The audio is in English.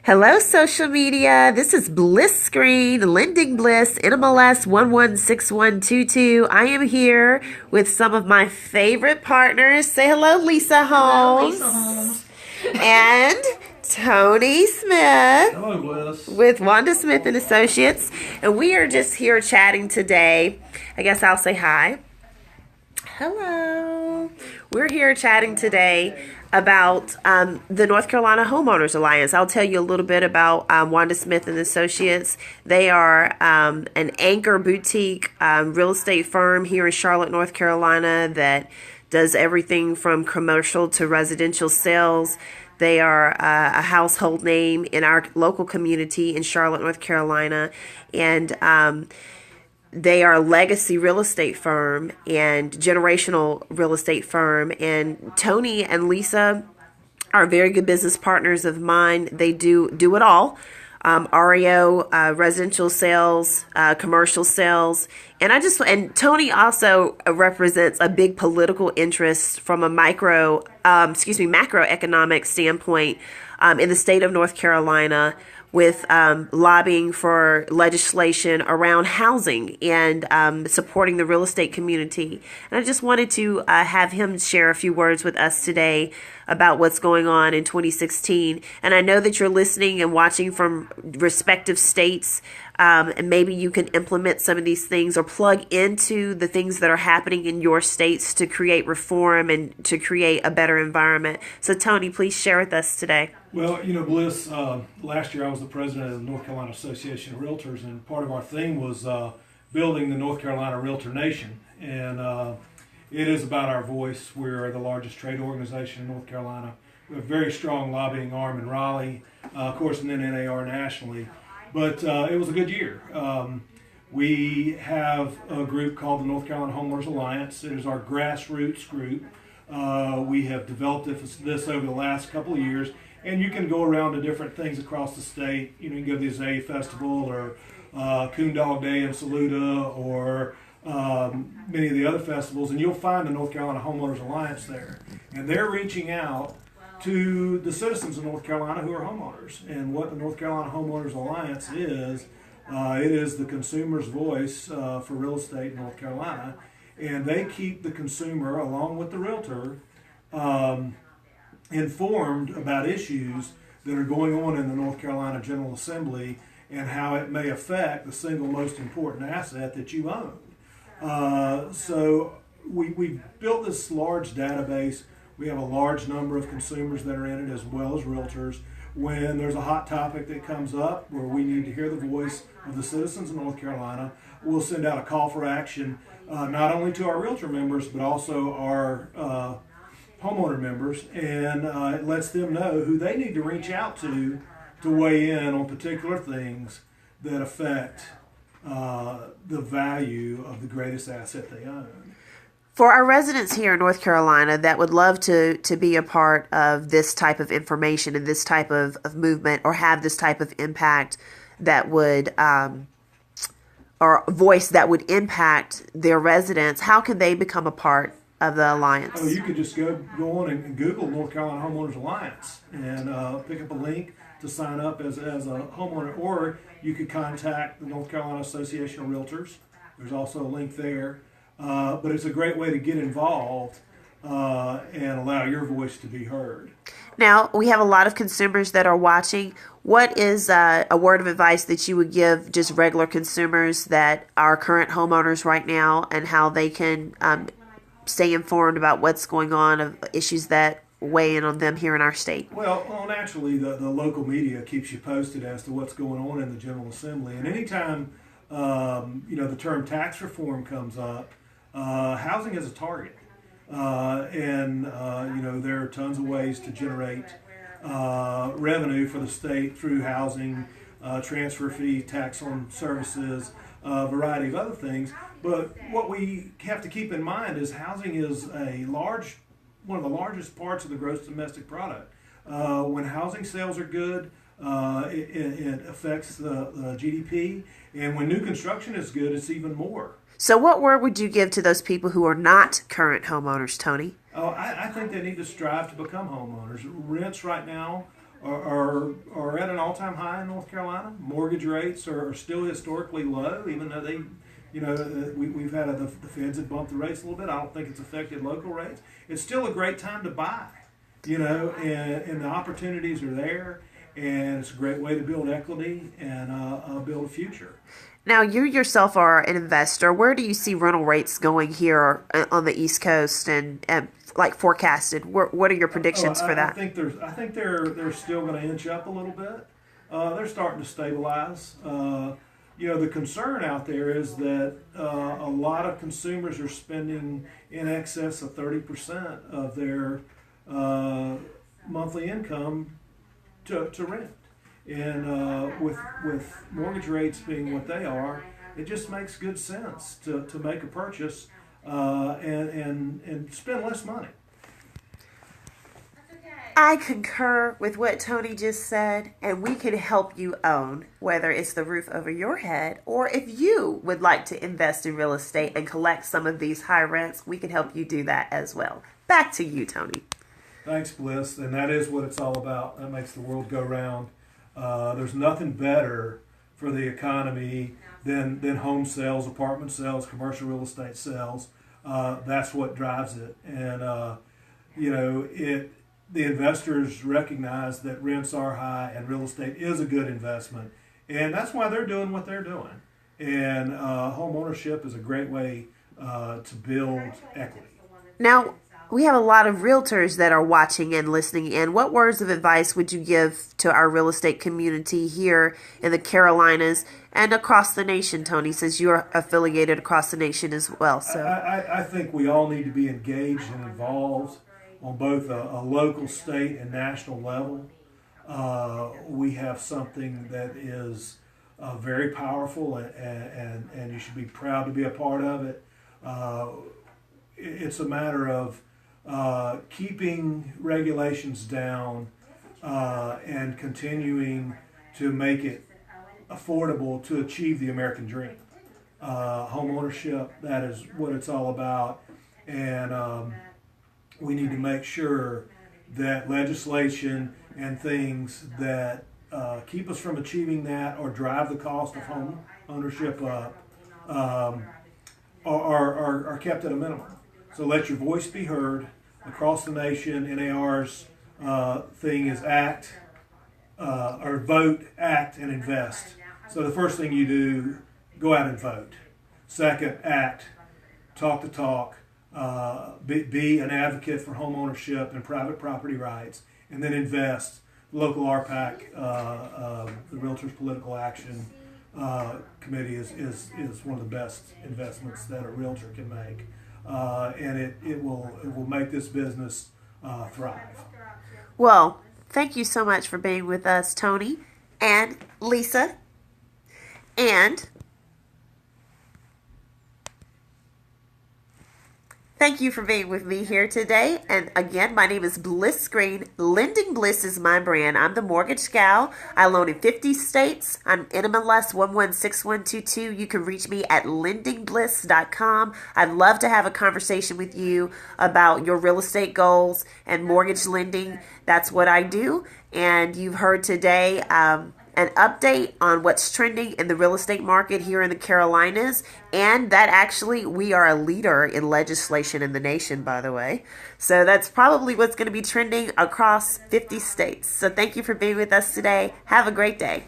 Hello, social media. This is Bliss Screen, Lending Bliss, NMLS 116122. I am here with some of my favorite partners. Say hello, Lisa Holmes. Hello, Lisa Holmes. And Tony Smith. Hello, Bliss. With Wanda Smith Associates. And we are just here chatting today. I guess I'll say hi. Hello. We're here chatting today about the North Carolina Homeowners Alliance. I'll tell you a little bit about Wanda Smith Associates. They are an anchor boutique real estate firm here in Charlotte, North Carolina that does everything from commercial to residential sales. They are a household name in our local community in Charlotte, North Carolina, and they are a legacy real estate firm and generational real estate firm. And Tony and Lisa are very good business partners of mine. They do it all. REO, residential sales, commercial sales. And Tony also represents a big political interest from a macroeconomic standpoint in the state of North Carolina, with lobbying for legislation around housing and supporting the real estate community. And I just wanted to have him share a few words with us today about what's going on in 2016. And I know that you're listening and watching from respective states, and maybe you can implement some of these things or plug into the things that are happening in your states to create reform and to create a better environment. So Tony, please share with us today. Well, Bliss, last year I was the president of the North Carolina Association of Realtors, and part of our theme was building the North Carolina Realtor Nation. And it is about our voice. We're the largest trade organization in North Carolina. We have a very strong lobbying arm in Raleigh, of course, and then NAR nationally. But it was a good year. We have a group called the North Carolina Homeowners Alliance. It is our grassroots group. We have developed this over the last couple of years. And you can go around to different things across the state. You can go to the Azalea Festival or Coon Dog Day in Saluda or many of the other festivals, and you'll find the North Carolina Homeowners Alliance there. And they're reaching out to the citizens of North Carolina who are homeowners. And what the North Carolina Homeowners Alliance is, it is the consumer's voice for real estate in North Carolina. And they keep the consumer, along with the realtor, informed about issues that are going on in the North Carolina General Assembly and how it may affect the single most important asset that you own. So we built this large database. We have a large number of consumers that are in it, as well as realtors. When there's a hot topic that comes up where we need to hear the voice of the citizens of North Carolina, we'll send out a call for action, not only to our realtor members, but also our homeowner members, and it lets them know who they need to reach out to weigh in on particular things that affect the value of the greatest asset they own. For our residents here in North Carolina that would love to be a part of this type of information and this type of movement, or have this type of impact that would or voice that would impact their residents, how can they become a part of the alliance? Oh, you could just go on and Google North Carolina Homeowners Alliance and pick up a link to sign up as a homeowner, or you could contact the North Carolina Association of Realtors. There's also a link there, but it's a great way to get involved and allow your voice to be heard. Now, we have a lot of consumers that are watching. What is a word of advice that you would give just regular consumers that are current homeowners right now, and how they can stay informed about what's going on, of issues that weigh in on them here in our state? Well, naturally, the local media keeps you posted as to what's going on in the General Assembly. And anytime, the term tax reform comes up, housing is a target. There are tons of ways to generate revenue for the state through housing, transfer fee, tax on services, a variety of other things. But what we have to keep in mind is housing is one of the largest parts of the gross domestic product. When housing sales are good, it affects the GDP, and when new construction is good, it's even more. So what word would you give to those people who are not current homeowners, Tony? I think they need to strive to become homeowners. Rents right now are at an all-time high in North Carolina. Mortgage rates are still historically low, even though we've had the Feds have bumped the rates a little bit. I don't think it's affected local rates. It's still a great time to buy, and the opportunities are there, and it's a great way to build equity and build a future. Now, you yourself are an investor. Where do you see rental rates going here on the East Coast and like forecasted? What are your predictions for that? I think they're still going to inch up a little bit. They're starting to stabilize. The concern out there is that a lot of consumers are spending in excess of 30% of their monthly income to rent. And with mortgage rates being what they are, it just makes good sense to make a purchase and spend less money. I concur with what Tony just said, and we can help you own, whether it's the roof over your head, or if you would like to invest in real estate and collect some of these high rents, we can help you do that as well. Back to you, Tony. Thanks, Bliss, and that is what it's all about. That makes the world go round. There's nothing better for the economy than home sales, apartment sales, commercial real estate sales. That's what drives it. And, the investors recognize that rents are high and real estate is a good investment. And that's why they're doing what they're doing. And home ownership is a great way to build equity. Now, we have a lot of realtors that are watching and listening in. What words of advice would you give to our real estate community here in the Carolinas and across the nation, Tony, since you're affiliated across the nation as well? So I think we all need to be engaged and involved on both a local, state, and national level. We have something that is very powerful, and you should be proud to be a part of it. It's a matter of keeping regulations down and continuing to make it affordable to achieve the American dream. Home ownership, that is what it's all about. And we need to make sure that legislation and things that keep us from achieving that or drive the cost of home ownership up are kept at a minimum. So let your voice be heard across the nation. NAR's thing is act, or vote, act, and invest. So the first thing you do, go out and vote. Second, act, talk the talk, be an advocate for home ownership and private property rights, and then invest. Local RPAC, the Realtors Political Action Committee is one of the best investments that a realtor can make. And it will make this business thrive. Well, thank you so much for being with us, Tony and Lisa. And thank you for being with me here today. And again, my name is Bliss Green. Lending Bliss is my brand. I'm the mortgage gal. I loan in 50 states. I'm NMLS 116122. You can reach me at lendingbliss.com. I'd love to have a conversation with you about your real estate goals and mortgage lending. That's what I do. And you've heard today an update on what's trending in the real estate market here in the Carolinas, and that actually we are a leader in legislation in the nation, by the way. So that's probably what's going to be trending across 50 states. So thank you for being with us today. Have a great day.